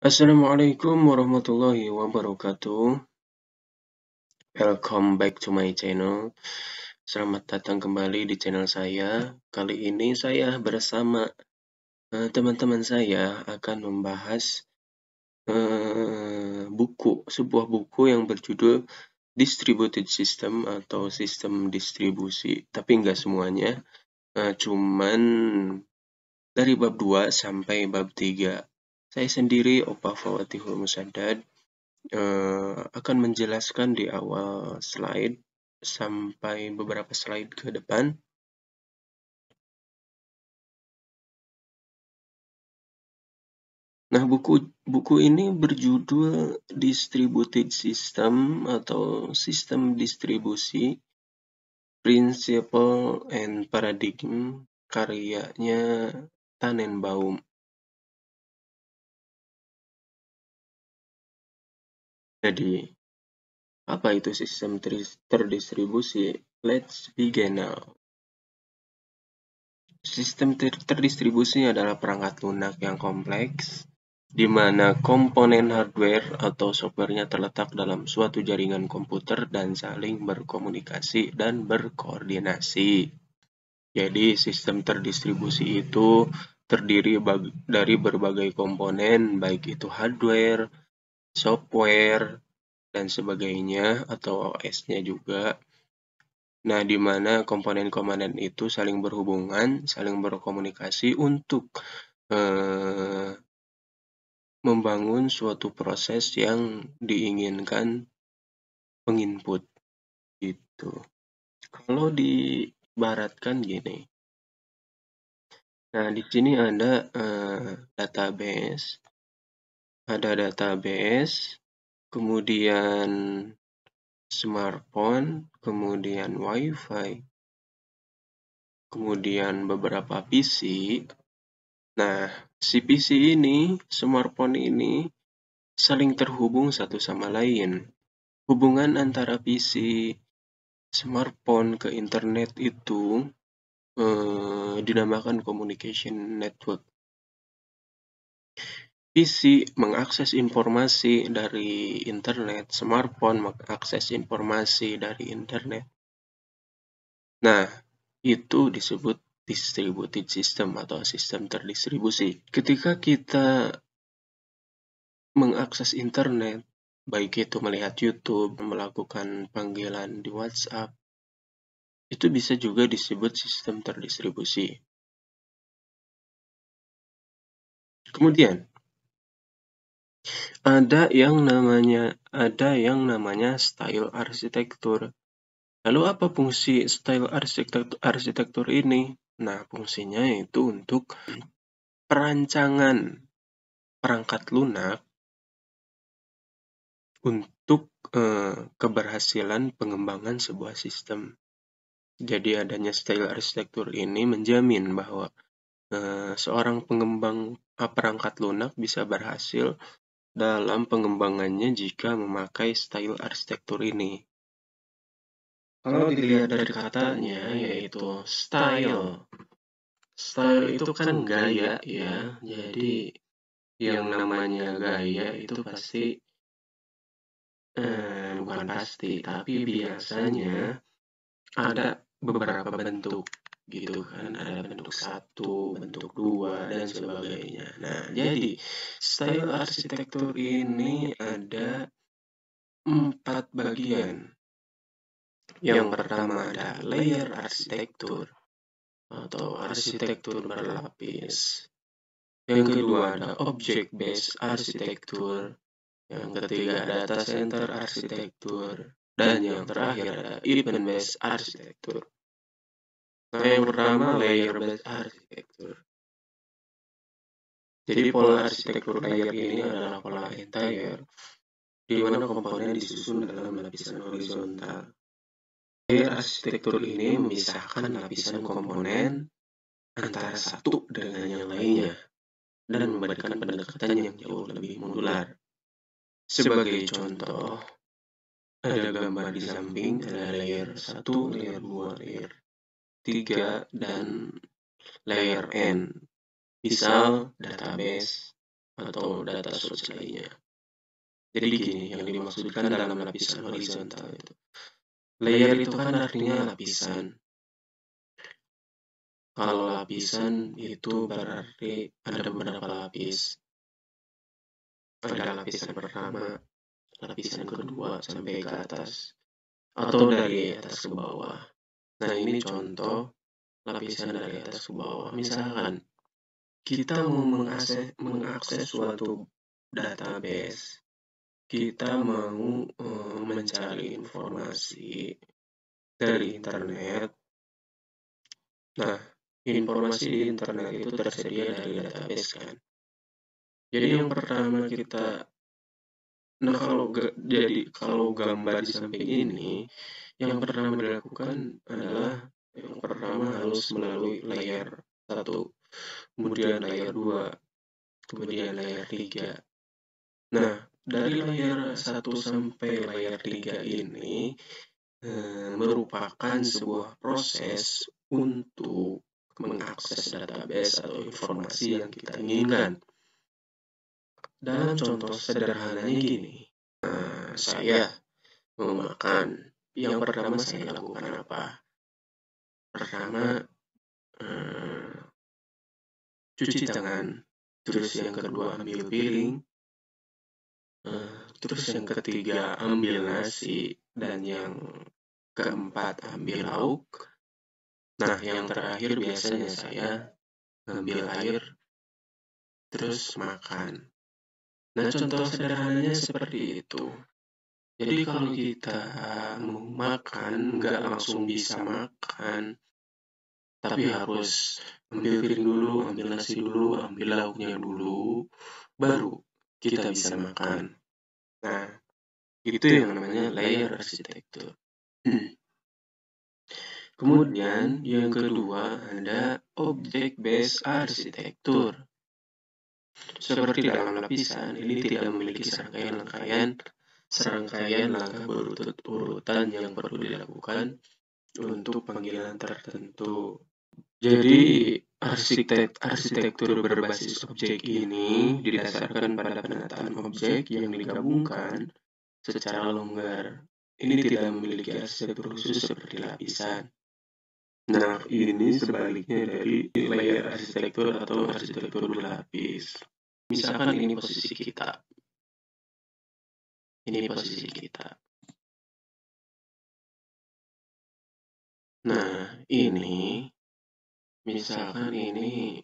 Assalamualaikum warahmatullahi wabarakatuh. Welcome back to my channel. Selamat datang kembali di channel saya. Kali ini saya bersama teman-teman saya akan membahas sebuah buku yang berjudul Distributed System atau sistem distribusi. Tapi nggak semuanya, cuman dari bab 2 sampai bab 3. Saya sendiri, Opa Fawatihul Musaddad, akan menjelaskan di awal slide sampai beberapa slide ke depan. Nah, buku ini berjudul Distributed System atau Sistem Distribusi, Principle and Paradigm, karyanya Tannenbaum. Jadi, apa itu sistem terdistribusi? Let's begin now. Sistem terdistribusi adalah perangkat lunak yang kompleks, di mana komponen hardware atau softwarenya terletak dalam suatu jaringan komputer dan saling berkomunikasi dan berkoordinasi. Jadi, sistem terdistribusi itu terdiri dari berbagai komponen, baik itu hardware, software, dan sebagainya, atau OS-nya juga. Nah, di mana komponen-komponen itu saling berhubungan, saling berkomunikasi untuk membangun suatu proses yang diinginkan penginput gitu. Kalau diibaratkan gini. Nah, di sini ada database, kemudian smartphone, kemudian WiFi, kemudian beberapa PC. Nah, si PC ini, smartphone ini saling terhubung satu sama lain. Hubungan antara PC, smartphone ke internet itu dinamakan communication network. PC mengakses informasi dari internet, smartphone mengakses informasi dari internet. Nah, itu disebut distributed system atau sistem terdistribusi. Ketika kita mengakses internet, baik itu melihat YouTube, melakukan panggilan di WhatsApp, itu bisa juga disebut sistem terdistribusi. Kemudian, ada yang namanya style arsitektur. Lalu apa fungsi style arsitektur ini? Nah, fungsinya itu untuk perancangan perangkat lunak untuk keberhasilan pengembangan sebuah sistem. Jadi adanya style arsitektur ini menjamin bahwa seorang pengembang perangkat lunak bisa berhasil dalam pengembangannya jika memakai style arsitektur ini. Kalau dilihat dari katanya, yaitu style. Style itu kan gaya ya, jadi yang namanya gaya itu pasti, bukan pasti, tapi biasanya ada beberapa bentuk gitu kan, ada bentuk 1, bentuk 2, dan sebagainya. Nah, jadi style arsitektur ini ada 4 bagian. Yang pertama ada layer arsitektur atau arsitektur berlapis. Yang kedua ada object based arsitektur. Yang ketiga data center arsitektur. Dan yang terakhir ada event based arsitektur. Nah, yang pertama layer based arsitektur. Jadi pola arsitektur layer ini adalah pola entire, di mana komponen disusun dalam lapisan horizontal. Layer arsitektur ini memisahkan lapisan komponen antara satu dengan yang lainnya dan memberikan pendekatan yang jauh lebih modular. Sebagai contoh, ada gambar di samping, ada layer 1, layer 2, layer 3, dan layer N. Misal database atau data source lainnya. Jadi gini, yang dimaksudkan dalam lapisan horizontal itu. Layer itu kan artinya lapisan. Kalau lapisan itu berarti ada beberapa lapis. Ada lapisan pertama, lapisan kedua sampai ke atas, atau dari atas ke bawah. Nah, ini contoh lapisan dari atas ke bawah. Misalkan kita mau mengakses suatu database, kita mau mencari informasi dari internet. Nah, informasi di internet itu tersedia dari database kan. Jadi yang pertama kalau gambar di samping ini, yang pertama dilakukan adalah yang pertama harus melalui layer 1, kemudian layer 2, kemudian layer 3. Nah, dari layer 1 sampai layer 3 ini merupakan sebuah proses untuk mengakses database atau informasi yang kita inginkan. Dalam contoh sederhananya gini, saya mau makan. Yang pertama saya lakukan apa? Pertama, cuci tangan. Terus yang kedua ambil piring. Terus yang ketiga ambil nasi. Dan yang keempat ambil lauk. Nah, yang terakhir biasanya saya ambil air, terus makan. Nah, contoh sederhananya seperti itu. Jadi kalau kita mau makan, nggak langsung bisa makan, tapi harus ambil piring dulu, ambil nasi dulu, ambil lauknya dulu, baru kita bisa makan. Nah, itu yang namanya layer arsitektur. Kemudian yang kedua ada object based arsitektur. Seperti dalam lapisan, ini tidak memiliki serangkaian langkah berurutan yang perlu dilakukan untuk panggilan tertentu. Jadi, arsitektur berbasis objek ini didasarkan pada penataan objek yang digabungkan secara longgar. Ini tidak memiliki arsitektur khusus seperti lapisan. Nah, ini sebaliknya dari layer arsitektur atau arsitektur berlapis. Misalkan ini posisi kita. Ini posisi kita. Nah, ini misalkan ini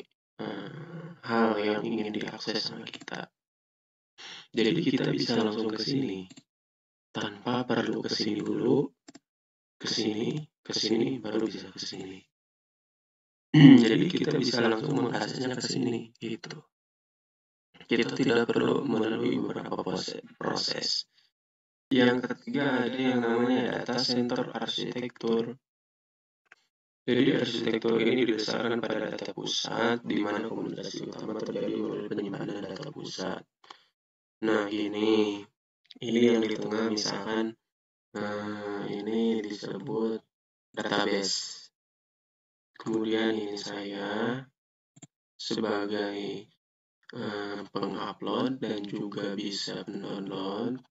hal yang ingin diakses sama kita. Jadi kita bisa langsung ke sini tanpa perlu ke sini dulu, ke sini, baru bisa ke sini. Jadi kita bisa langsung mengaksesnya ke sini, gitu. Kita tidak perlu melalui beberapa proses. Yang ketiga ada yang namanya data center arsitektur. Jadi arsitektur ini didasarkan pada data pusat, di mana komunikasi utama terjadi melalui penyimpanan data pusat. Nah, ini yang di tengah misalkan ini disebut database. Kemudian ini saya sebagai pengupload dan juga bisa pendownload.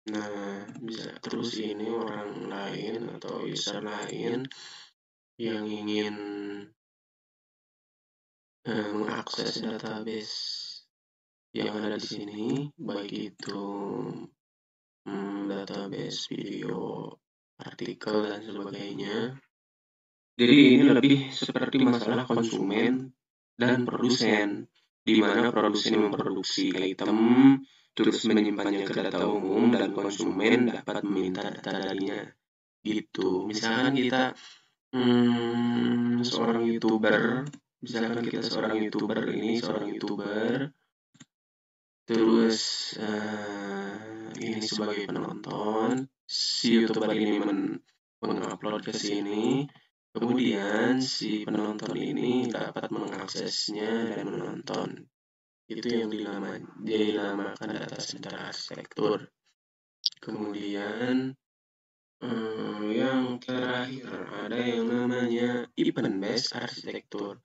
Nah, bisa terus ini orang lain atau user lain yang ingin mengakses database yang ada di sini, baik itu database video, artikel, dan sebagainya. Jadi ini lebih seperti masalah konsumen dan produsen, di mana produsen memproduksi item, terus menyimpannya ke data umum, dan konsumen dapat meminta data darinya. Gitu. Misalkan kita seorang YouTuber, terus ini sebagai penonton, si YouTuber ini mengupload ke sini, kemudian si penonton ini dapat mengaksesnya dan menonton. Itu yang dinamakan data center arsitektur. Kemudian yang terakhir ada yang namanya event based arsitektur.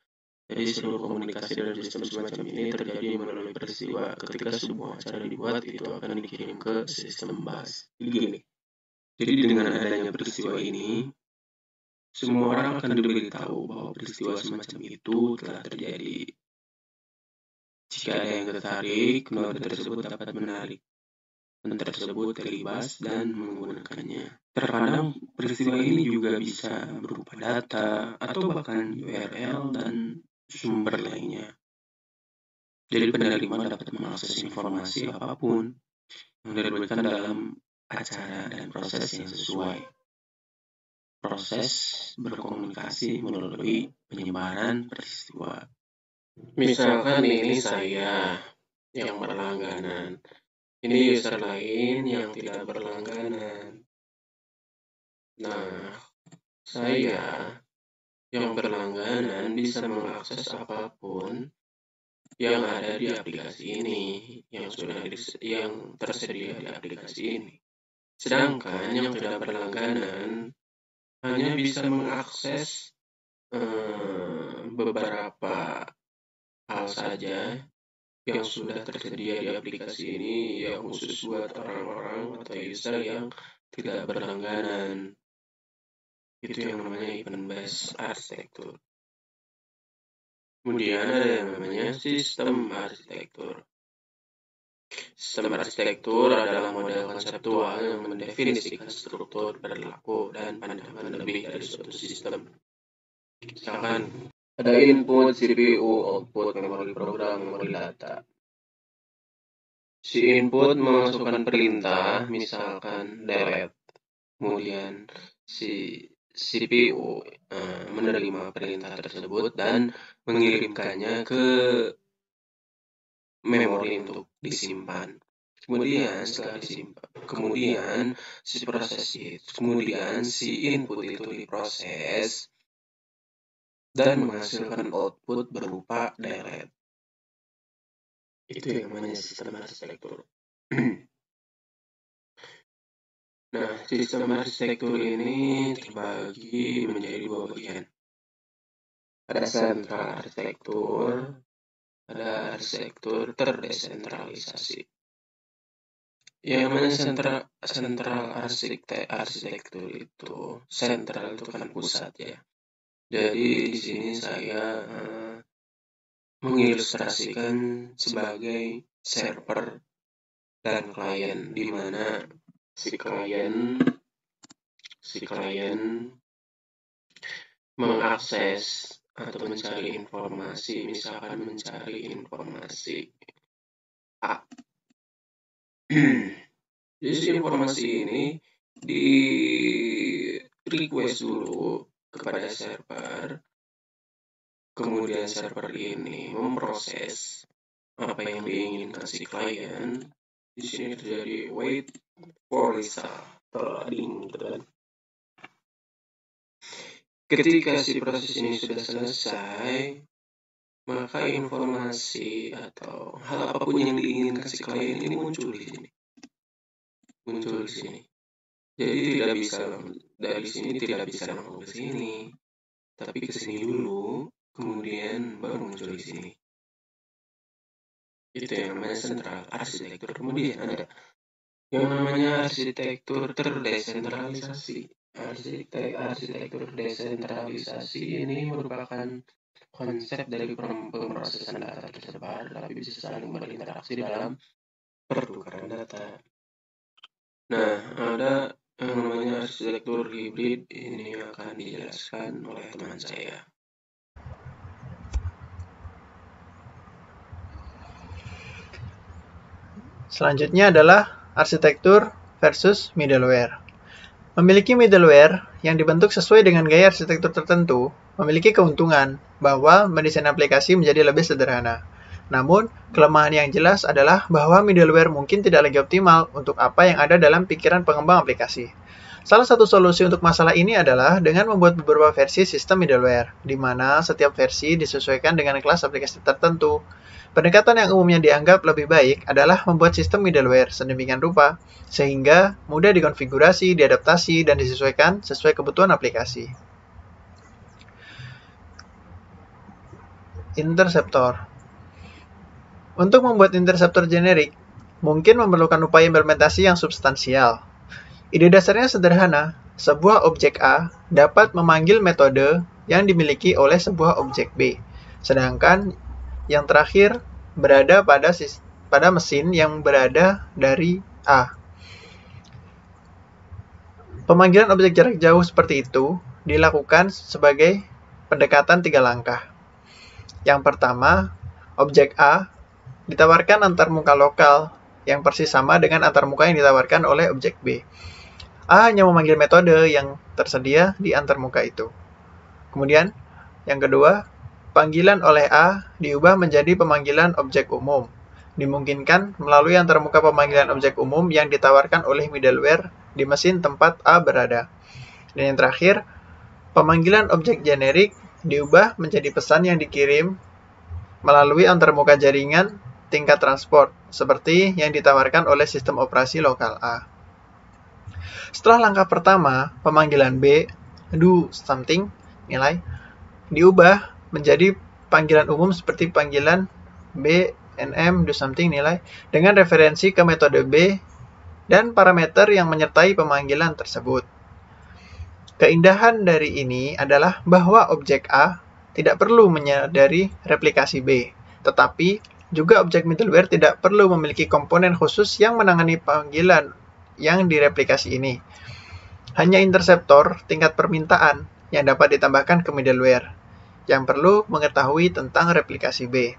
Jadi seluruh komunikasi dalam sistem semacam ini terjadi melalui peristiwa. Ketika sebuah acara dibuat, itu akan dikirim ke sistem bus. Jadi dengan adanya peristiwa ini, semua orang akan diberitahu bahwa peristiwa semacam itu telah terjadi. Jika ada yang tertarik, node tersebut dapat menarik tersebut dari bus dan menggunakannya. Terkadang peristiwa ini juga bisa berupa data atau bahkan URL dan sumber lainnya. Jadi penerima dapat mengakses informasi apapun yang diberikan dalam acara dan proses yang sesuai. Proses berkomunikasi melalui penyebaran peristiwa. Misalkan ini saya yang berlangganan. Ini user lain yang tidak berlangganan. Nah, saya yang berlangganan bisa mengakses apapun yang ada di aplikasi ini, yang tersedia di aplikasi ini. Sedangkan yang tidak berlangganan hanya bisa mengakses beberapa hal saja yang sudah tersedia di aplikasi ini, yang khusus buat orang-orang atau user yang tidak berlangganan. Itu yang namanya event-based architecture. Kemudian ada yang namanya sistem arsitektur. Sistem arsitektur adalah model konseptual yang mendefinisikan struktur, perilaku, dan pandangan lebih dari suatu sistem. Misalkan ada input, CPU, output, memori program, memori data. Si input memasukkan perintah, misalkan delete. Kemudian si CPU menerima perintah tersebut dan mengirimkannya ke memori untuk disimpan. Kemudian setelah disimpan, kemudian si input itu diproses dan menghasilkan output berupa delete. Itu yang namanya sistem arsitektur. Nah, sistem arsitektur ini terbagi menjadi dua bagian. Ada sentral arsitektur, ada arsitektur terdesentralisasi. Yang namanya sentral arsitektur itu, sentral itu kan pusat ya. Jadi di sini saya mengilustrasikan sebagai server dan klien, di mana si klien mengakses atau mencari informasi, misalkan mencari informasi A. Jadi informasi ini di request dulu kepada server, kemudian server ini memproses apa yang diinginkan si klien. Di sini terjadi wait for result, loading, gitu kan. Ketika si proses ini sudah selesai, maka informasi atau hal apapun yang diinginkan si klien ini muncul di sini. Jadi tidak bisa dari sini, tidak bisa langsung ke sini, tapi ke sini dulu, kemudian baru muncul di sini. Itu yang namanya sentral arsitektur. Kemudian ada yang namanya arsitektur terdesentralisasi. Arsitektur desentralisasi ini merupakan konsep dari pemrosesan data tersebar, tapi bisa saling berinteraksi dalam pertukaran data. Nah, ada yang namanya arsitektur hibrid, ini akan dijelaskan oleh teman saya. Selanjutnya adalah arsitektur versus middleware. Memiliki middleware yang dibentuk sesuai dengan gaya arsitektur tertentu memiliki keuntungan bahwa mendesain aplikasi menjadi lebih sederhana. Namun, kelemahan yang jelas adalah bahwa middleware mungkin tidak lagi optimal untuk apa yang ada dalam pikiran pengembang aplikasi. Salah satu solusi untuk masalah ini adalah dengan membuat beberapa versi sistem middleware, di mana setiap versi disesuaikan dengan kelas aplikasi tertentu. Pendekatan yang umumnya dianggap lebih baik adalah membuat sistem middleware sedemikian rupa, sehingga mudah dikonfigurasi, diadaptasi, dan disesuaikan sesuai kebutuhan aplikasi. interceptor. Untuk membuat interceptor generik, mungkin memerlukan upaya implementasi yang substansial. Ide dasarnya sederhana, sebuah objek A dapat memanggil metode yang dimiliki oleh sebuah objek B, sedangkan yang terakhir berada pada mesin yang berada dari A. Pemanggilan objek jarak jauh seperti itu dilakukan sebagai pendekatan 3 langkah. Yang pertama, objek A ditawarkan antarmuka lokal yang persis sama dengan antarmuka yang ditawarkan oleh objek B. A hanya memanggil metode yang tersedia di antarmuka itu. Kemudian, yang kedua, panggilan oleh A diubah menjadi pemanggilan objek umum. Dimungkinkan melalui antarmuka pemanggilan objek umum yang ditawarkan oleh middleware di mesin tempat A berada. Dan yang terakhir, pemanggilan objek generik diubah menjadi pesan yang dikirim melalui antarmuka jaringan tingkat transport, seperti yang ditawarkan oleh sistem operasi lokal A. Setelah langkah pertama, pemanggilan B, do something, nilai, diubah menjadi panggilan umum seperti panggilan B, nm, do something, nilai, dengan referensi ke metode B dan parameter yang menyertai pemanggilan tersebut. Keindahan dari ini adalah bahwa objek A tidak perlu menyadari replikasi B, tetapi juga objek middleware tidak perlu memiliki komponen khusus yang menangani panggilan yang direplikasi ini. Hanya interceptor tingkat permintaan yang dapat ditambahkan ke middleware, yang perlu mengetahui tentang replikasi B.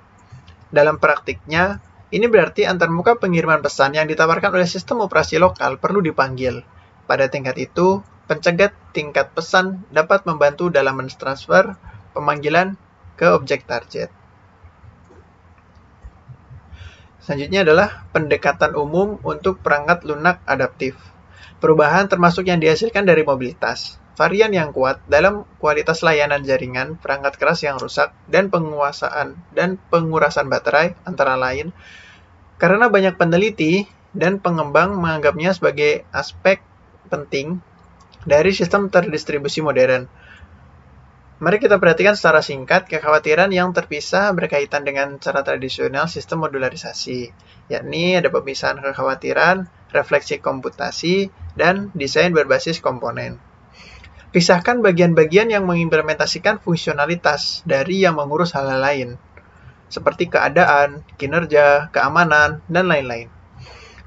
Dalam praktiknya, ini berarti antarmuka pengiriman pesan yang ditawarkan oleh sistem operasi lokal perlu dipanggil. Pada tingkat itu, pencegat tingkat pesan dapat membantu dalam mentransfer pemanggilan ke objek target. Selanjutnya adalah pendekatan umum untuk perangkat lunak adaptif. Perubahan termasuk yang dihasilkan dari mobilitas, varian yang kuat dalam kualitas layanan jaringan, perangkat keras yang rusak, dan pengurasan baterai, antara lain, karena banyak peneliti dan pengembang menganggapnya sebagai aspek penting dari sistem terdistribusi modern. Mari kita perhatikan secara singkat kekhawatiran yang terpisah berkaitan dengan cara tradisional sistem modularisasi, yakni ada pemisahan kekhawatiran, refleksi komputasi, dan desain berbasis komponen. Pisahkan bagian-bagian yang mengimplementasikan fungsionalitas dari yang mengurus hal-hal lain, seperti keadaan, kinerja, keamanan, dan lain-lain.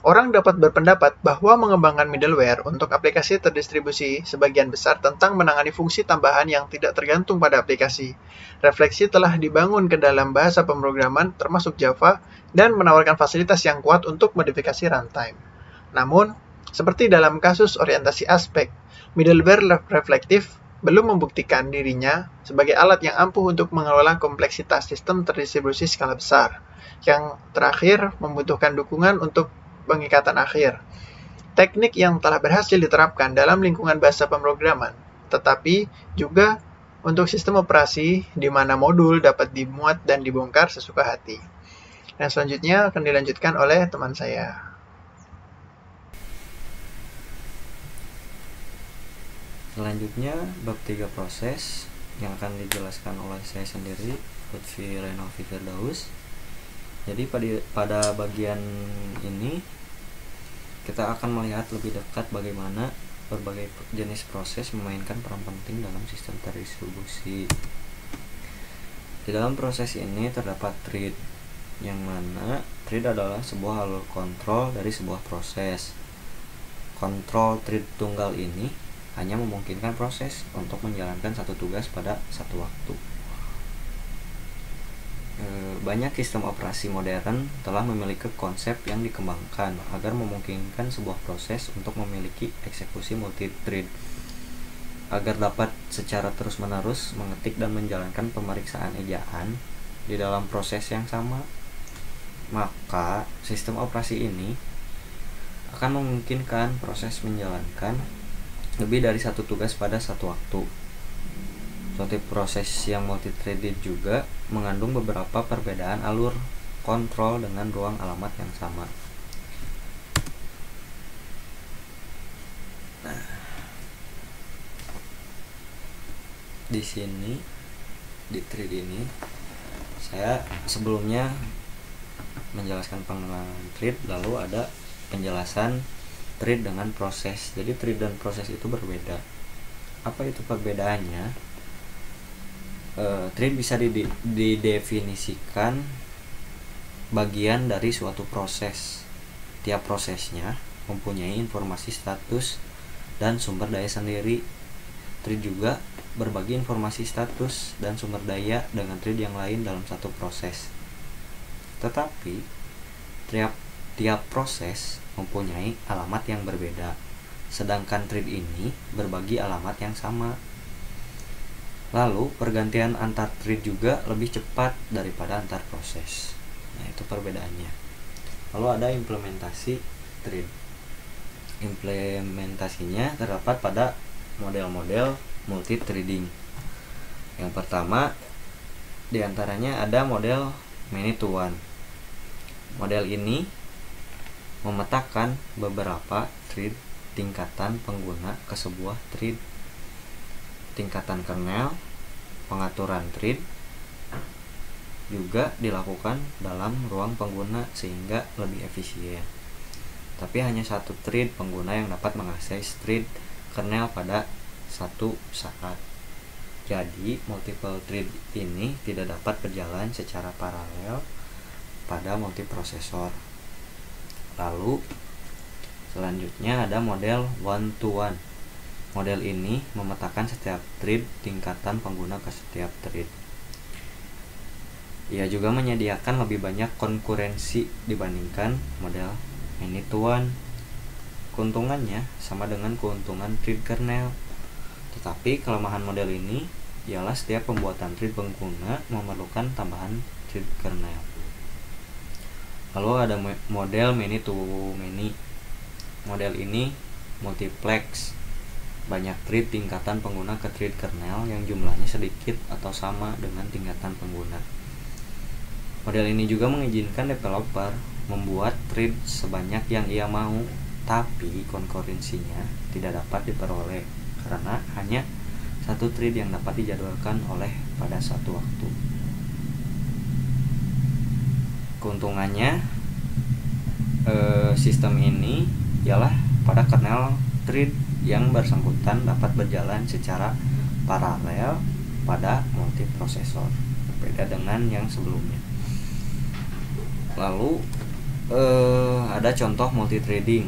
Orang dapat berpendapat bahwa mengembangkan middleware untuk aplikasi terdistribusi sebagian besar tentang menangani fungsi tambahan yang tidak tergantung pada aplikasi. Refleksi telah dibangun ke dalam bahasa pemrograman termasuk Java dan menawarkan fasilitas yang kuat untuk modifikasi runtime. Namun, seperti dalam kasus orientasi aspek, middleware reflektif belum membuktikan dirinya sebagai alat yang ampuh untuk mengelola kompleksitas sistem terdistribusi skala besar. Yang terakhir, membutuhkan dukungan untuk pengikatan akhir. Teknik yang telah berhasil diterapkan dalam lingkungan bahasa pemrograman, tetapi juga untuk sistem operasi di mana modul dapat dimuat dan dibongkar sesuka hati. Dan selanjutnya akan dilanjutkan oleh teman saya. Selanjutnya, bab 3 proses yang akan dijelaskan oleh saya sendiri, Lutfi Renovi Firdaus. Jadi pada bagian ini kita akan melihat lebih dekat bagaimana berbagai jenis proses memainkan peran penting dalam sistem terdistribusi. Di dalam proses ini terdapat thread, yang mana thread adalah sebuah alur kontrol dari sebuah proses. Kontrol thread tunggal ini hanya memungkinkan proses untuk menjalankan satu tugas pada satu waktu. Banyak sistem operasi modern telah memiliki konsep yang dikembangkan agar memungkinkan sebuah proses untuk memiliki eksekusi multi-thread agar dapat secara terus-menerus mengetik dan menjalankan pemeriksaan ejaan di dalam proses yang sama. Maka sistem operasi ini akan memungkinkan proses menjalankan lebih dari satu tugas pada satu waktu. Suatu proses yang multi-threaded juga mengandung beberapa perbedaan alur kontrol dengan ruang alamat yang sama. Nah, di sini di thread ini Saya sebelumnya menjelaskan pengenalan trade, lalu ada penjelasan trade dengan proses. Jadi trade dan proses itu berbeda. Apa itu perbedaannya? Trade bisa didefinisikan bagian dari suatu proses. Tiap prosesnya mempunyai informasi status dan sumber daya sendiri. Trade juga berbagi informasi status dan sumber daya dengan trade yang lain dalam satu proses. Tetapi tiap proses mempunyai alamat yang berbeda, sedangkan trade ini berbagi alamat yang sama. Lalu pergantian antar trade juga lebih cepat daripada antar proses. Nah, itu perbedaannya. Lalu ada implementasi trade. Implementasinya terdapat pada model-model multi trading. Yang pertama diantaranya ada model many to one. Model ini memetakan beberapa trade tingkatan pengguna ke sebuah trade. Tingkatan kernel, pengaturan trade juga dilakukan dalam ruang pengguna sehingga lebih efisien. Tapi hanya satu trade pengguna yang dapat mengakses trade kernel pada satu saat. Jadi multiple trade ini tidak dapat berjalan secara paralel pada multiprosesor. Lalu selanjutnya ada model one to one. Model ini memetakan setiap trade tingkatan pengguna ke setiap trade. Ia juga menyediakan lebih banyak konkurensi dibandingkan model many to one. Keuntungannya sama dengan keuntungan trade kernel. Tetapi kelemahan model ini ialah setiap pembuatan trade pengguna memerlukan tambahan trade kernel. Lalu ada model many to many. Model ini multiplex. Banyak trade tingkatan pengguna ke trade kernel yang jumlahnya sedikit atau sama dengan tingkatan pengguna. Model ini juga mengizinkan developer membuat trade sebanyak yang ia mau, tapi konkurensinya tidak dapat diperoleh karena hanya satu trade yang dapat dijadwalkan oleh pada satu waktu. Keuntungannya sistem ini ialah pada kernel trade yang bersangkutan dapat berjalan secara paralel pada multiprosesor, berbeda dengan yang sebelumnya. Lalu ada contoh multitrading.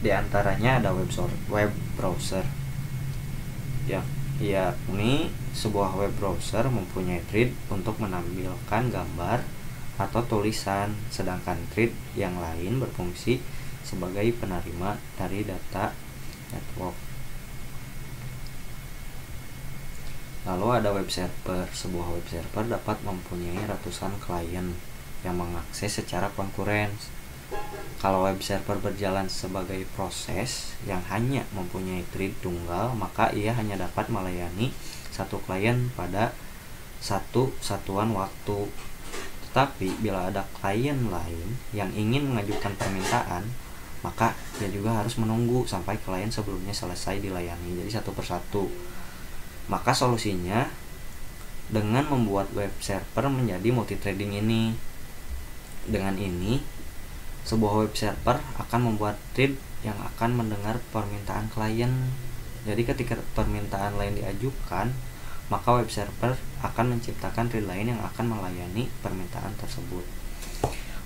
Di antaranya ada web browser. Yakni sebuah web browser mempunyai trade untuk menampilkan gambar atau tulisan, sedangkan trade yang lain berfungsi sebagai penerima dari data network. Lalu ada web server. Sebuah web server dapat mempunyai ratusan klien yang mengakses secara konkuren. Kalau web server berjalan sebagai proses yang hanya mempunyai trade tunggal, maka ia hanya dapat melayani satu klien pada satu satuan waktu. Tetapi bila ada klien lain yang ingin mengajukan permintaan, maka dia juga harus menunggu sampai klien sebelumnya selesai dilayani, jadi satu persatu. Maka solusinya dengan membuat web server menjadi multitrading ini. Dengan ini, sebuah web server akan membuat trade yang akan mendengar permintaan klien. Jadi ketika permintaan lain diajukan, maka web server akan menciptakan trade lain yang akan melayani permintaan tersebut.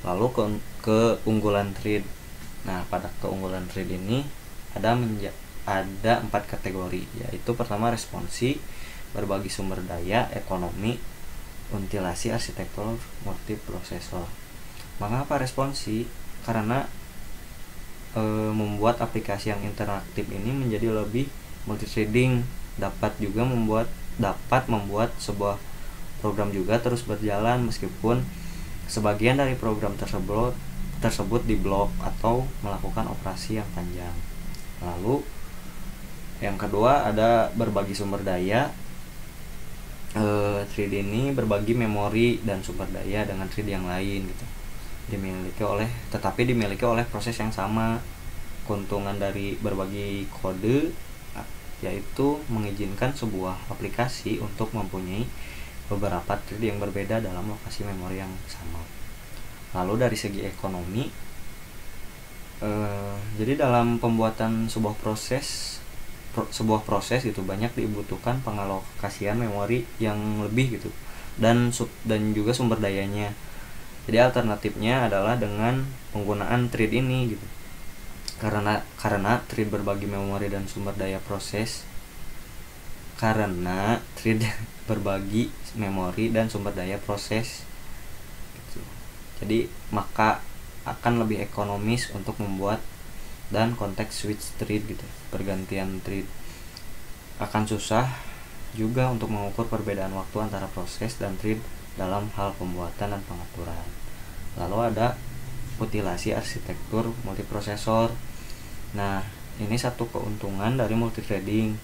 Lalu keunggulan trade. Nah, pada keunggulan trade ini ada 4 kategori, yaitu pertama responsi, berbagi sumber daya, ekonomi, untilasi, arsitektur, multiprosesor. Mengapa responsi? Karena membuat aplikasi yang interaktif ini menjadi lebih multitrading. Dapat membuat sebuah program juga terus berjalan meskipun sebagian dari program tersebut diblok atau melakukan operasi yang panjang. Lalu yang kedua ada berbagi sumber daya. Trade ini berbagi memori dan sumber daya dengan trade yang lain gitu. Tetapi dimiliki oleh proses yang sama. Keuntungan dari berbagi kode yaitu mengizinkan sebuah aplikasi untuk mempunyai beberapa thread yang berbeda dalam lokasi memori yang sama. Lalu dari segi ekonomi, jadi dalam pembuatan sebuah proses itu banyak dibutuhkan pengalokasian memori yang lebih gitu, dan juga sumber dayanya. Jadi alternatifnya adalah dengan penggunaan thread ini gitu. Karena thread berbagi memori dan sumber daya proses. Karena thread berbagi memori dan sumber daya proses gitu. Jadi maka akan lebih ekonomis untuk membuat dan konteks switch thread gitu. Pergantian thread akan susah juga untuk mengukur perbedaan waktu antara proses dan thread dalam hal pembuatan dan pengaturan. Lalu ada mutilasi arsitektur multiprosesor. Nah, ini satu keuntungan dari multithreading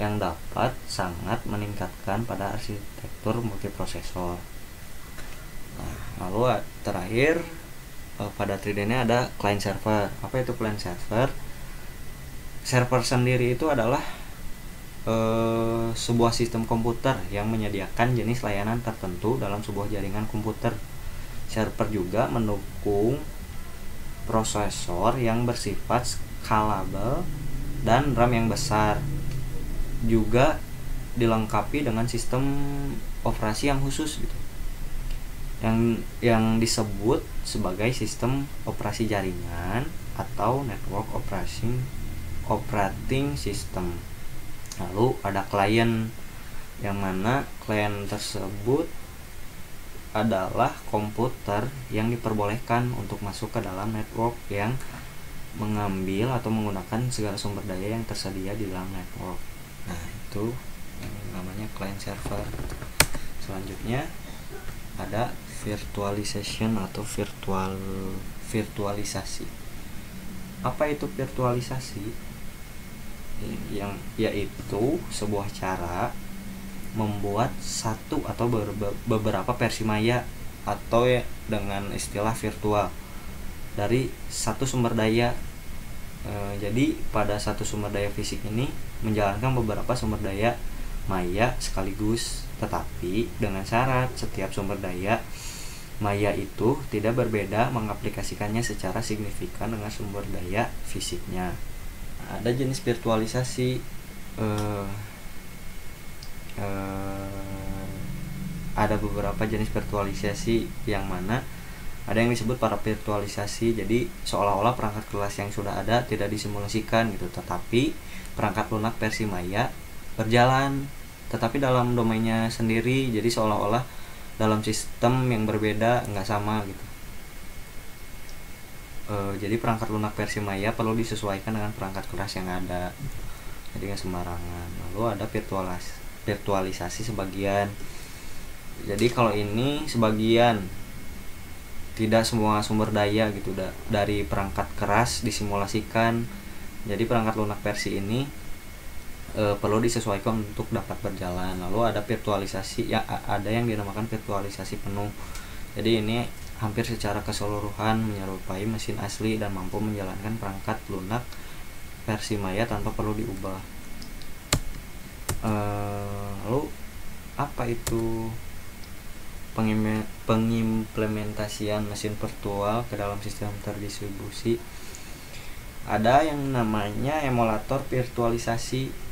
yang dapat sangat meningkatkan pada arsitektur multiprosesor. Nah, lalu terakhir pada thread ini ada client server. Apa itu client server? Server sendiri itu adalah sebuah sistem komputer yang menyediakan jenis layanan tertentu dalam sebuah jaringan komputer. Server juga mendukung prosesor yang bersifat scalable dan RAM yang besar. Juga dilengkapi dengan sistem operasi yang khusus gitu, yang disebut sebagai sistem operasi jaringan atau network operating system. Lalu ada klien, yang mana klien tersebut adalah komputer yang diperbolehkan untuk masuk ke dalam network yang mengambil atau menggunakan segala sumber daya yang tersedia di dalam network. Nah, itu yang namanya client server. Selanjutnya ada virtualization atau virtualisasi. Apa itu virtualisasi? Yang yaitu sebuah cara membuat satu atau beberapa versi maya atau ya dengan istilah virtual dari satu sumber daya. Jadi pada satu sumber daya fisik ini menjalankan beberapa sumber daya maya sekaligus, tetapi dengan syarat setiap sumber daya maya itu tidak berbeda mengaplikasikannya secara signifikan dengan sumber daya fisiknya. Ada jenis virtualisasi, ada beberapa jenis virtualisasi, yang mana ada yang disebut para virtualisasi. Jadi seolah-olah perangkat kelas yang sudah ada tidak disimulasikan gitu, tetapi perangkat lunak versi maya berjalan tetapi dalam domainnya sendiri. Jadi seolah-olah dalam sistem yang berbeda, nggak sama gitu. Jadi perangkat lunak versi maya perlu disesuaikan dengan perangkat keras yang ada, jadi nggak sembarangan. Lalu ada virtualisasi sebagian. Jadi kalau ini sebagian, tidak semua sumber daya gitu dari perangkat keras disimulasikan. Jadi perangkat lunak versi ini perlu disesuaikan untuk dapat berjalan. Lalu ada virtualisasi, ya ada yang dinamakan virtualisasi penuh. Jadi ini hampir secara keseluruhan menyerupai mesin asli dan mampu menjalankan perangkat lunak versi maya tanpa perlu diubah. Lalu apa itu pengimplementasian mesin virtual ke dalam sistem terdistribusi? Ada yang namanya emulator virtualisasi.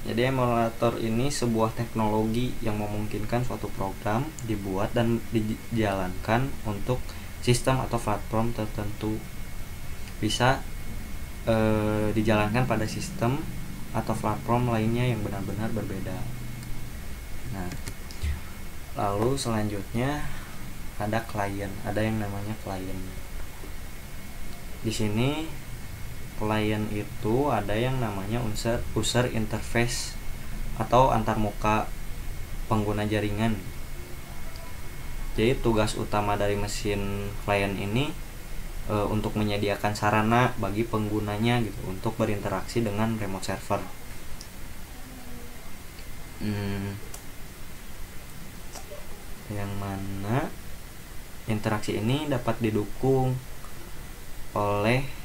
Jadi emulator ini sebuah teknologi yang memungkinkan suatu program dibuat dan dijalankan untuk sistem atau platform tertentu. Bisa dijalankan pada sistem atau platform lainnya yang benar-benar berbeda. Nah, lalu selanjutnya ada klien. Ada yang namanya klien. Di sini klien itu ada yang namanya user interface atau antarmuka pengguna jaringan. Jadi tugas utama dari mesin klien ini untuk menyediakan sarana bagi penggunanya gitu untuk berinteraksi dengan remote server. Yang mana interaksi ini dapat didukung oleh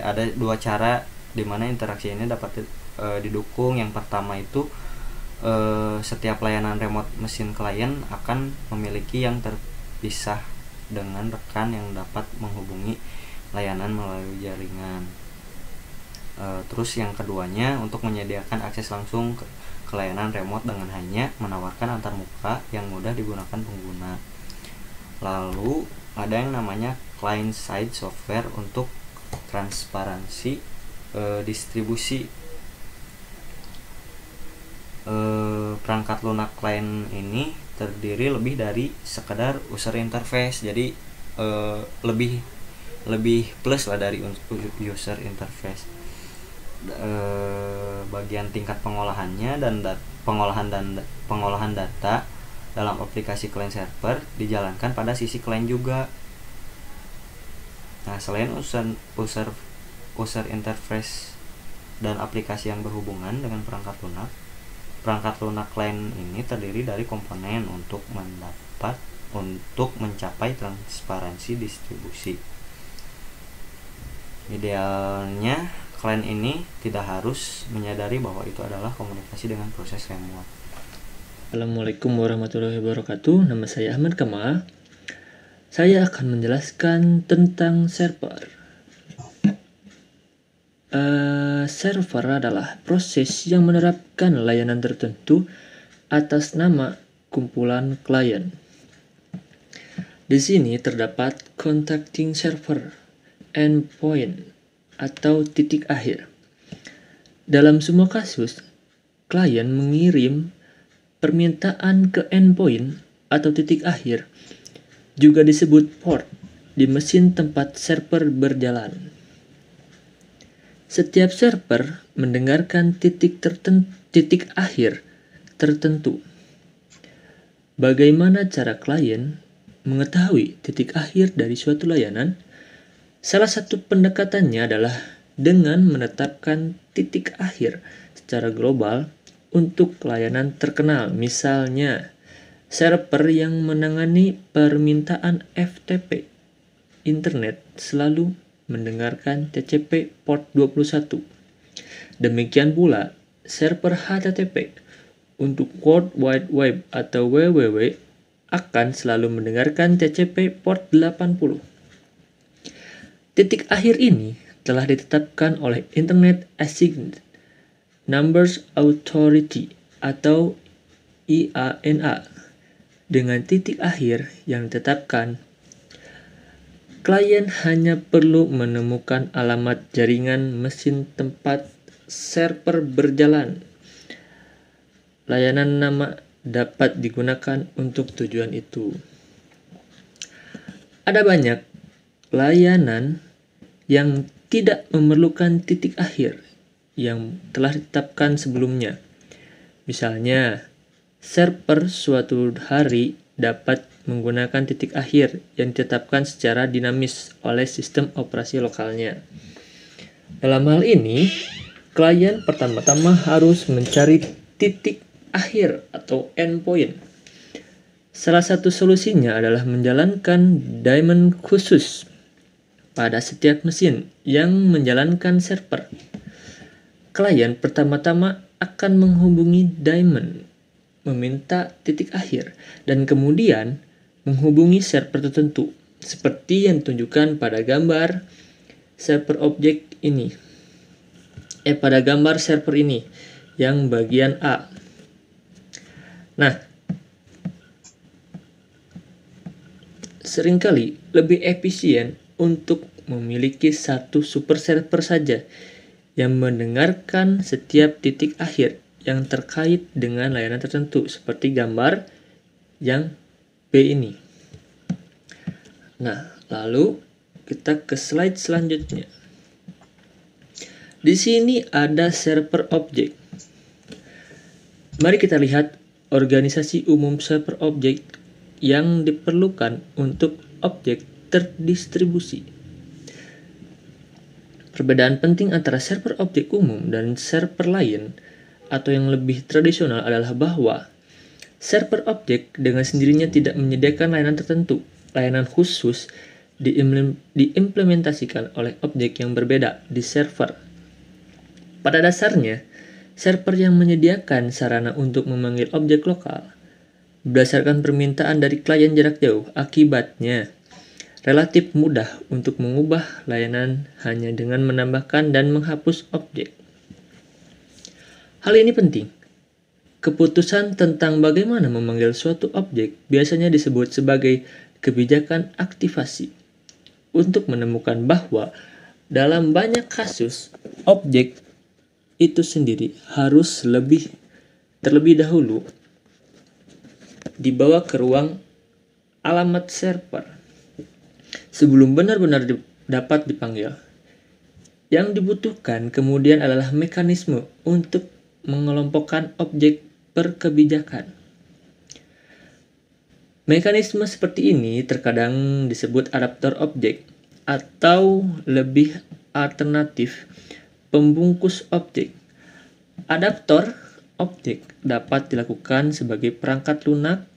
ada dua cara di mana interaksi ini dapat didukung. Yang pertama itu setiap layanan remote mesin klien akan memiliki yang terpisah dengan rekan yang dapat menghubungi layanan melalui jaringan. Terus yang keduanya untuk menyediakan akses langsung ke layanan remote dengan hanya menawarkan antarmuka yang mudah digunakan pengguna. Lalu ada yang namanya client side software untuk transparansi distribusi. Perangkat lunak klien ini terdiri lebih dari sekedar user interface, jadi lebih plus lah dari user interface. Bagian tingkat pengolahannya dan pengolahan data dalam aplikasi client server dijalankan pada sisi klien juga. Nah, selain user interface dan aplikasi yang berhubungan dengan perangkat lunak klien ini terdiri dari komponen untuk mencapai transparansi distribusi. Idealnya klien ini tidak harus menyadari bahwa itu adalah komunikasi dengan proses remote. Assalamualaikum warahmatullahi wabarakatuh. Nama saya Ahmad Kamal. Saya akan menjelaskan tentang server. Server adalah proses yang menerapkan layanan tertentu atas nama kumpulan klien. Di sini terdapat contacting server, endpoint, atau titik akhir. Dalam semua kasus, klien mengirim permintaan ke endpoint atau titik akhir, juga disebut port, di mesin tempat server berjalan. Setiap server mendengarkan titik akhir tertentu. Bagaimana cara klien mengetahui titik akhir dari suatu layanan? Salah satu pendekatannya adalah dengan menetapkan titik akhir secara global untuk layanan terkenal. Misalnya, server yang menangani permintaan FTP internet selalu mendengarkan TCP port 21. Demikian pula, server HTTP untuk World Wide Web atau WWW akan selalu mendengarkan TCP port 80. Titik akhir ini telah ditetapkan oleh Internet Assigned Numbers Authority atau IANA. Dengan titik akhir yang ditetapkan, klien hanya perlu menemukan alamat jaringan mesin tempat server berjalan. Layanan nama dapat digunakan untuk tujuan itu. Ada banyak layanan yang tidak memerlukan titik akhir yang telah ditetapkan sebelumnya. Misalnya, server suatu hari dapat menggunakan titik akhir yang ditetapkan secara dinamis oleh sistem operasi lokalnya. Dalam hal ini, klien pertama-tama harus mencari titik akhir atau endpoint. Salah satu solusinya adalah menjalankan daemon khusus pada setiap mesin yang menjalankan server. Klien pertama-tama akan menghubungi daemon, meminta titik akhir, dan kemudian menghubungi server tertentu, seperti yang ditunjukkan pada gambar server objek ini. Pada gambar server ini, yang bagian A. Nah, seringkali lebih efisien untuk memiliki satu super server saja yang mendengarkan setiap titik akhir yang terkait dengan layanan tertentu, seperti gambar yang B ini. Nah, lalu kita ke slide selanjutnya. Di sini ada server objek. Mari kita lihat organisasi umum server objek yang diperlukan untuk objek terdistribusi. Perbedaan penting antara server objek umum dan server lain atau yang lebih tradisional adalah bahwa server objek dengan sendirinya tidak menyediakan layanan tertentu. Layanan khusus diimplementasikan oleh objek yang berbeda di server. Pada dasarnya, server yang menyediakan sarana untuk memanggil objek lokal berdasarkan permintaan dari klien jarak jauh. Akibatnya, relatif mudah untuk mengubah layanan hanya dengan menambahkan dan menghapus objek. Hal ini penting. Keputusan tentang bagaimana memanggil suatu objek biasanya disebut sebagai kebijakan aktivasi. Untuk menemukan bahwa dalam banyak kasus, objek itu sendiri harus terlebih dahulu dibawa ke ruang alamat server sebelum benar-benar dapat dipanggil. Yang dibutuhkan kemudian adalah mekanisme untuk mengelompokkan objek per kebijakan. Mekanisme seperti ini terkadang disebut adaptor objek atau lebih alternatif pembungkus objek. Adaptor objek dapat dilakukan sebagai perangkat lunak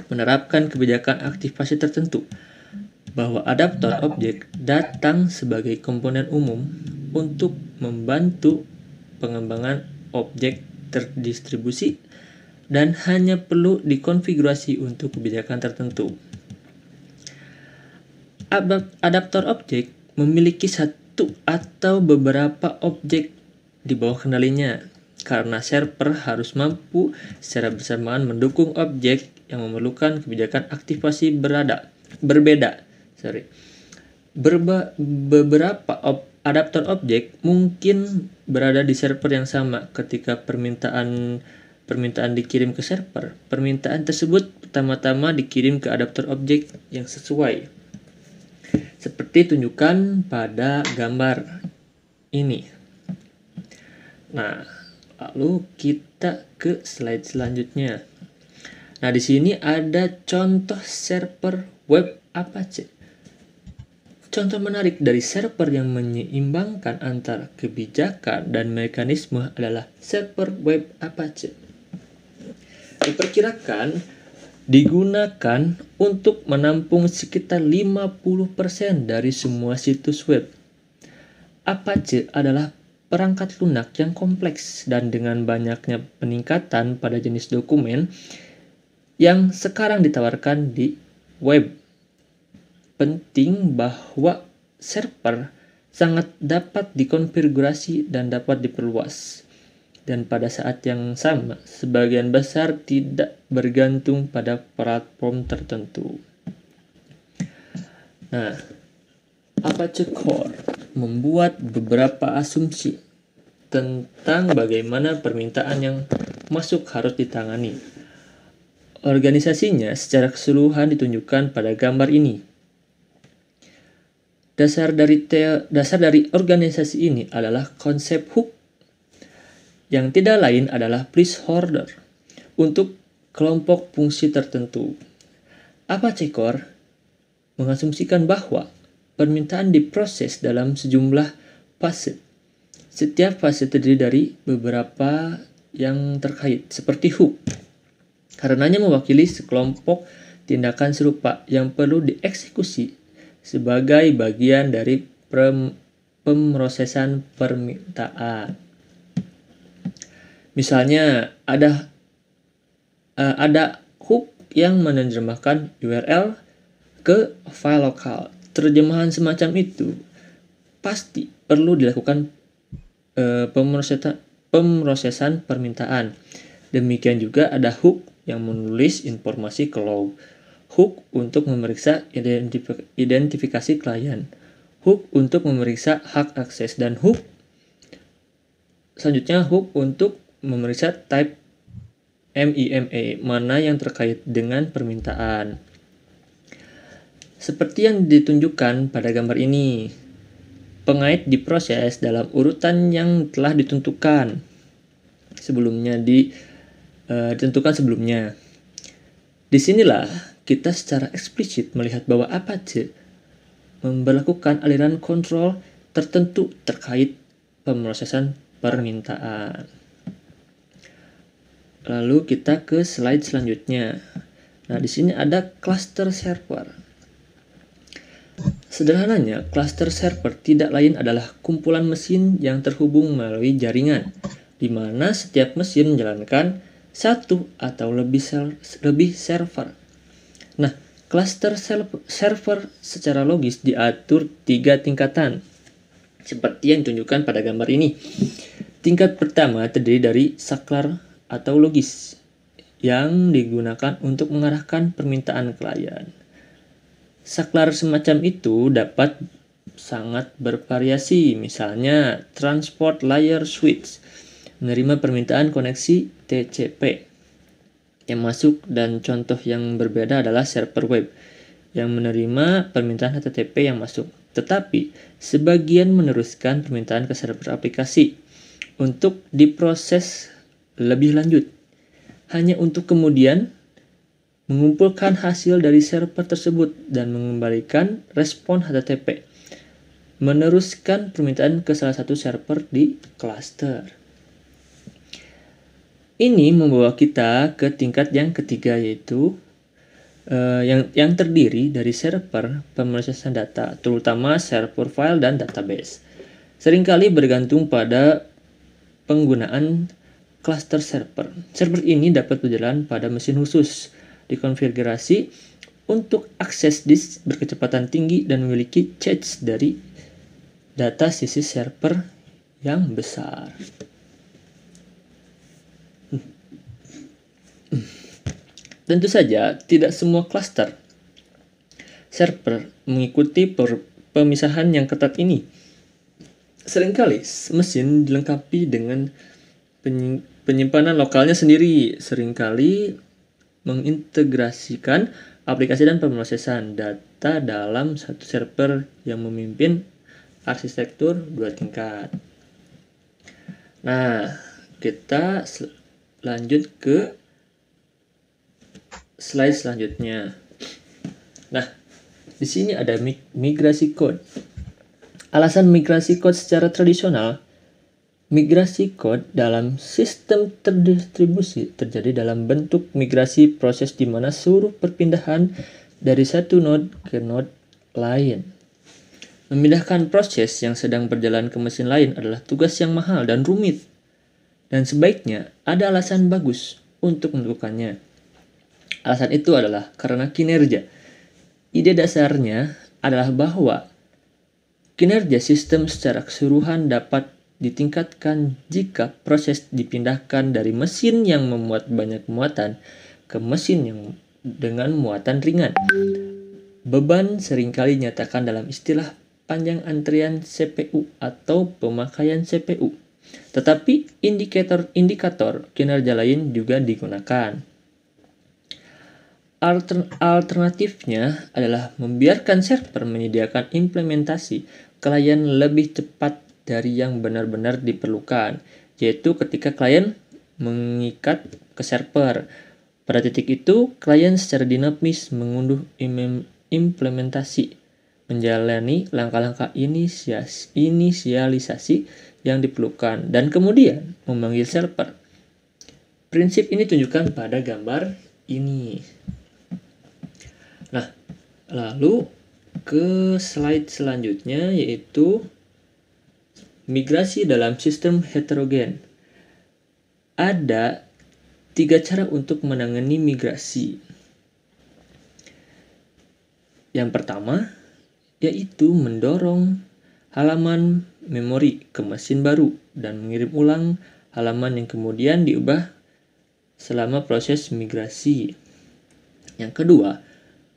menerapkan kebijakan aktivasi tertentu, bahwa adaptor objek datang sebagai komponen umum untuk membantu pengembangan objek terdistribusi dan hanya perlu dikonfigurasi untuk kebijakan tertentu. Adaptor objek memiliki satu atau beberapa objek di bawah kendalinya, karena server harus mampu secara bersamaan mendukung objek yang memerlukan kebijakan aktivasi berbeda. Beberapa adaptor objek mungkin berada di server yang sama. Ketika permintaan dikirim ke server, permintaan tersebut pertama-tama dikirim ke adaptor objek yang sesuai, seperti tunjukkan pada gambar ini. Nah, lalu kita ke slide selanjutnya. Nah, di sini ada contoh server web Apache. Contoh menarik dari server yang menyeimbangkan antara kebijakan dan mekanisme adalah server web Apache. Diperkirakan digunakan untuk menampung sekitar 50% dari semua situs web. Apache adalah perangkat lunak yang kompleks dan dengan banyaknya peningkatan pada jenis dokumen yang sekarang ditawarkan di web. Penting bahwa server sangat dapat dikonfigurasi dan dapat diperluas. Dan pada saat yang sama, sebagian besar tidak bergantung pada platform tertentu. Nah, Apache Core membuat beberapa asumsi tentang bagaimana permintaan yang masuk harus ditangani. Organisasinya secara keseluruhan ditunjukkan pada gambar ini. Dasar dari organisasi ini adalah konsep hook, yang tidak lain adalah placeholder untuk kelompok fungsi tertentu. Apache Core mengasumsikan bahwa permintaan diproses dalam sejumlah fase. Setiap fase terdiri dari beberapa yang terkait, seperti hook. Karenanya mewakili sekelompok tindakan serupa yang perlu dieksekusi sebagai bagian dari pemrosesan permintaan. Misalnya ada hook yang menerjemahkan URL ke file lokal. Terjemahan semacam itu pasti perlu dilakukan pemrosesan permintaan. Demikian juga ada hook yang menulis informasi ke log, hook untuk memeriksa identifikasi klien, hook untuk memeriksa hak akses, dan hook selanjutnya hook untuk memeriksa type MIME, mana yang terkait dengan permintaan. Seperti yang ditunjukkan pada gambar ini, pengait diproses dalam urutan yang telah ditentukan sebelumnya. Disinilah kita secara eksplisit melihat bahwa Apache memberlakukan aliran kontrol tertentu terkait pemrosesan permintaan. Lalu kita ke slide selanjutnya. Nah, di sini ada cluster server. Sederhananya, cluster server tidak lain adalah kumpulan mesin yang terhubung melalui jaringan. di mana setiap mesin menjalankan satu atau lebih server. Nah, klaster server secara logis diatur 3 tingkatan, seperti yang ditunjukkan pada gambar ini. Tingkat pertama terdiri dari saklar atau logis, yang digunakan untuk mengarahkan permintaan klien. Saklar semacam itu dapat sangat bervariasi, misalnya Transport Layer Switch menerima permintaan koneksi TCP yang masuk, dan contoh yang berbeda adalah server web yang menerima permintaan HTTP yang masuk, tetapi sebagian meneruskan permintaan ke server aplikasi untuk diproses lebih lanjut, hanya untuk kemudian mengumpulkan hasil dari server tersebut dan mengembalikan respon HTTP, meneruskan permintaan ke salah satu server di klaster. Ini membawa kita ke tingkat yang ketiga, yaitu yang terdiri dari server pemrosesan data, terutama server file dan database. Seringkali bergantung pada penggunaan cluster server. Server ini dapat berjalan pada mesin khusus, dikonfigurasi untuk akses disk berkecepatan tinggi dan memiliki cache dari data sisi server yang besar. Tentu saja, tidak semua cluster server mengikuti pemisahan yang ketat ini. Seringkali mesin dilengkapi dengan penyimpanan lokalnya sendiri, seringkali mengintegrasikan aplikasi dan pemrosesan data dalam satu server yang memimpin arsitektur 2 tingkat. Nah, kita lanjut ke slide selanjutnya. Nah, di sini ada migrasi code. Alasan migrasi code secara tradisional, migrasi code dalam sistem terdistribusi terjadi dalam bentuk migrasi proses di mana seluruh perpindahan dari satu node ke node lain. Memindahkan proses yang sedang berjalan ke mesin lain adalah tugas yang mahal dan rumit, dan sebaiknya ada alasan bagus untuk melakukannya. Alasan itu adalah karena kinerja. Ide dasarnya adalah bahwa kinerja sistem secara keseluruhan dapat ditingkatkan jika proses dipindahkan dari mesin yang memuat banyak muatan ke mesin yang dengan muatan ringan. Beban seringkali dinyatakan dalam istilah panjang antrian CPU atau pemakaian CPU. Tetapi indikator kinerja lain juga digunakan. Alternatifnya adalah membiarkan server menyediakan implementasi klien lebih cepat dari yang benar-benar diperlukan, yaitu ketika klien mengikat ke server. Pada titik itu, klien secara dinamis mengunduh implementasi, menjalani langkah-langkah inisialisasi yang diperlukan, dan kemudian memanggil server. Prinsip ini tunjukkan pada gambar ini. Nah, lalu ke slide selanjutnya, yaitu migrasi dalam sistem heterogen. Ada 3 cara untuk menangani migrasi. Yang pertama, yaitu mendorong halaman memori ke mesin baru dan mengirim ulang halaman yang kemudian diubah selama proses migrasi. Yang kedua,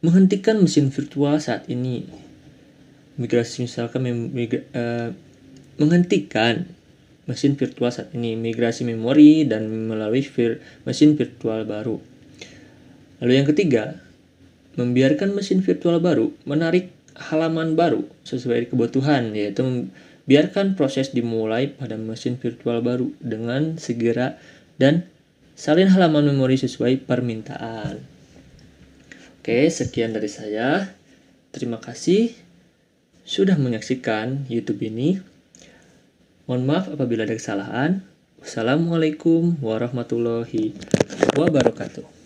menghentikan mesin virtual saat ini. Migrasi misalkan menghentikan mesin virtual saat ini, migrasi memori dan melalui mesin virtual baru. Lalu yang ketiga, membiarkan mesin virtual baru menarik halaman baru sesuai kebutuhan, yaitu membiarkan proses dimulai pada mesin virtual baru dengan segera dan salin halaman memori sesuai permintaan. Oke, sekian dari saya. Terima kasih sudah menyaksikan YouTube ini. Mohon maaf apabila ada kesalahan. Wassalamualaikum warahmatullahi wabarakatuh.